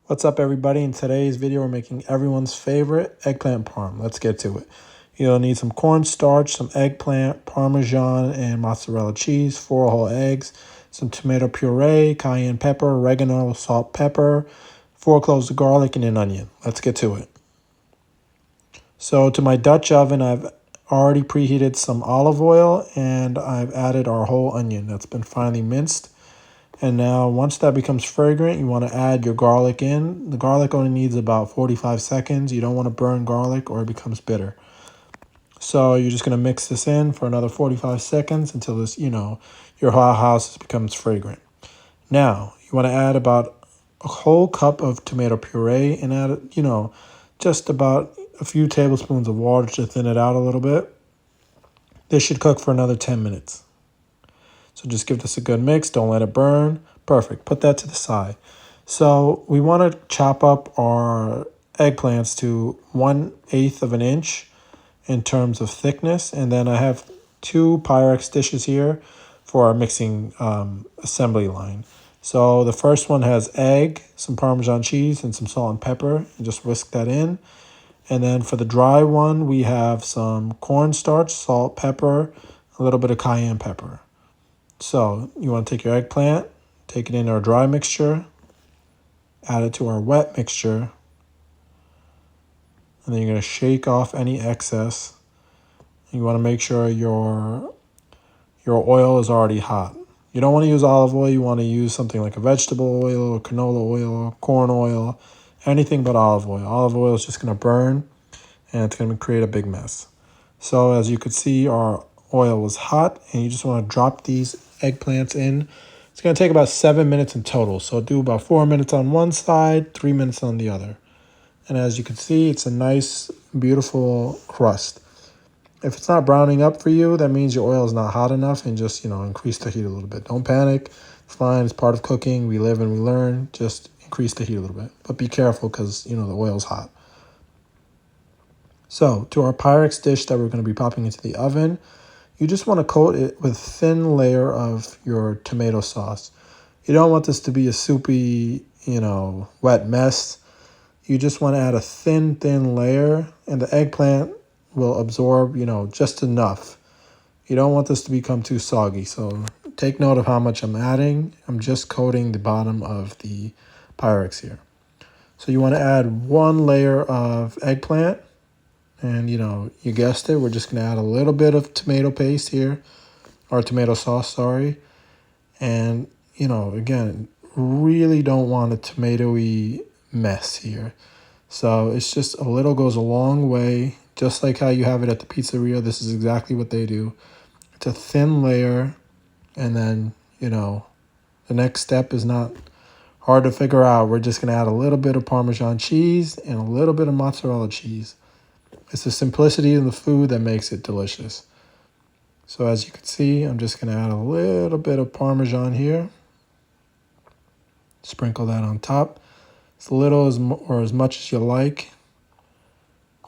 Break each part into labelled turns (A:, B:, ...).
A: What's up, everybody? In today's video, we're making everyone's favorite eggplant parm. Let's get to it. You'll need some cornstarch, some eggplant, Parmesan, and mozzarella cheese, 4 whole eggs, some tomato puree, cayenne pepper, oregano, salt, pepper, 4 cloves of garlic, and an onion. Let's get to it. So to my Dutch oven, I've already preheated some olive oil, and I've added our whole onion that's been finely minced. And now once that becomes fragrant, you want to add your garlic in. The garlic only needs about 45 seconds. You don't want to burn garlic or it becomes bitter. So you're just going to mix this in for another 45 seconds until this, your whole house becomes fragrant. Now, you want to add about a whole cup of tomato puree and add, just about a few tablespoons of water to thin it out a little bit. This should cook for another 10 minutes. So just give this a good mix. Don't let it burn. Perfect. Put that to the side. So we want to chop up our eggplants to 1/8 of an inch in terms of thickness. And then I have 2 Pyrex dishes here for our mixing assembly line. So the first one has egg, some Parmesan cheese, and some salt and pepper. And just whisk that in. And then for the dry one, we have some cornstarch, salt, pepper, a little bit of cayenne pepper. So you want to take your eggplant, take it in our dry mixture, add it to our wet mixture, and then you're going to shake off any excess. You want to make sure your oil is already hot. You don't want to use olive oil. You want to use something like a vegetable oil or canola oil, corn oil, anything but olive oil. Olive oil is just going to burn, and it's going to create a big mess. So as you could see, our oil was hot, and you just want to drop these eggplants in. It's going to take about 7 minutes in total. So do about 4 minutes on one side, 3 minutes on the other. And as you can see, it's a nice, beautiful crust. If it's not browning up for you, that means your oil is not hot enough, and just, increase the heat a little bit. Don't panic. It's fine. It's part of cooking. We live and we learn. Just increase the heat a little bit. But be careful because, the oil is hot. So to our Pyrex dish that we're going to be popping into the oven, you just want to coat it with a thin layer of your tomato sauce. You don't want this to be a soupy, wet mess. You just want to add a thin layer, and the eggplant will absorb, just enough. You don't want this to become too soggy. So take note of how much I'm adding. I'm just coating the bottom of the Pyrex here. So you want to add 1 layer of eggplant. And, you guessed it, we're just going to add a little bit of tomato paste here, or tomato sauce, sorry. And, again, really don't want a tomatoey mess here. So it's just a little goes a long way, just like how you have it at the pizzeria. This is exactly what they do. It's a thin layer, and then, the next step is not hard to figure out. We're just going to add a little bit of Parmesan cheese and a little bit of mozzarella cheese. It's the simplicity of the food that makes it delicious. So as you can see, I'm just going to add a little bit of Parmesan here. Sprinkle that on top. As little or as much as you like.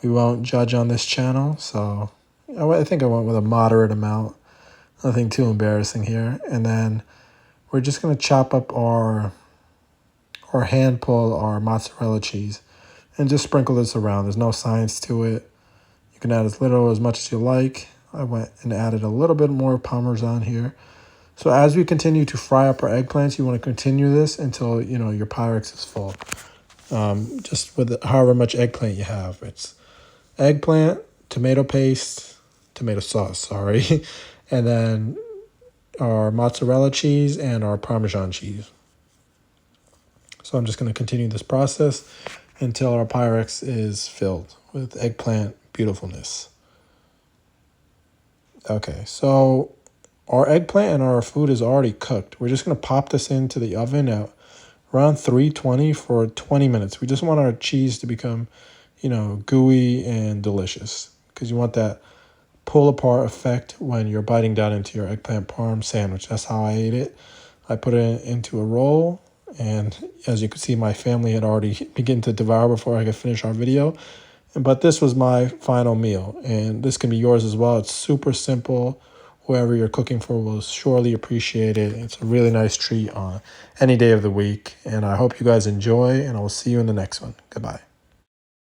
A: We won't judge on this channel, so I think I went with a moderate amount. Nothing too embarrassing here. And then we're just going to chop up or hand pull our mozzarella cheese and just sprinkle this around. There's no science to it. You can add as little or as much as you like. I went and added a little bit more Parmesan here. So as we continue to fry up our eggplants, you want to continue this until, your Pyrex is full. Just with however much eggplant you have. It's eggplant, tomato paste, tomato sauce, sorry. And then our mozzarella cheese and our Parmesan cheese. So I'm just going to continue this process until our Pyrex is filled with eggplant beautifulness. Okay, so our eggplant and our food is already cooked. We're just going to pop this into the oven at around 320 for 20 minutes. We just want our cheese to become, gooey and delicious, because you want that pull apart effect when you're biting down into your eggplant parm sandwich. That's how I ate it. I put it into a roll, and as you can see, my family had already begun to devour before I could finish our video. But this was my final meal, and this can be yours as well. It's super simple, whoever you're cooking for will surely appreciate it. It's a really nice treat on any day of the week. And I hope you guys enjoy, and I will see you in the next one. Goodbye.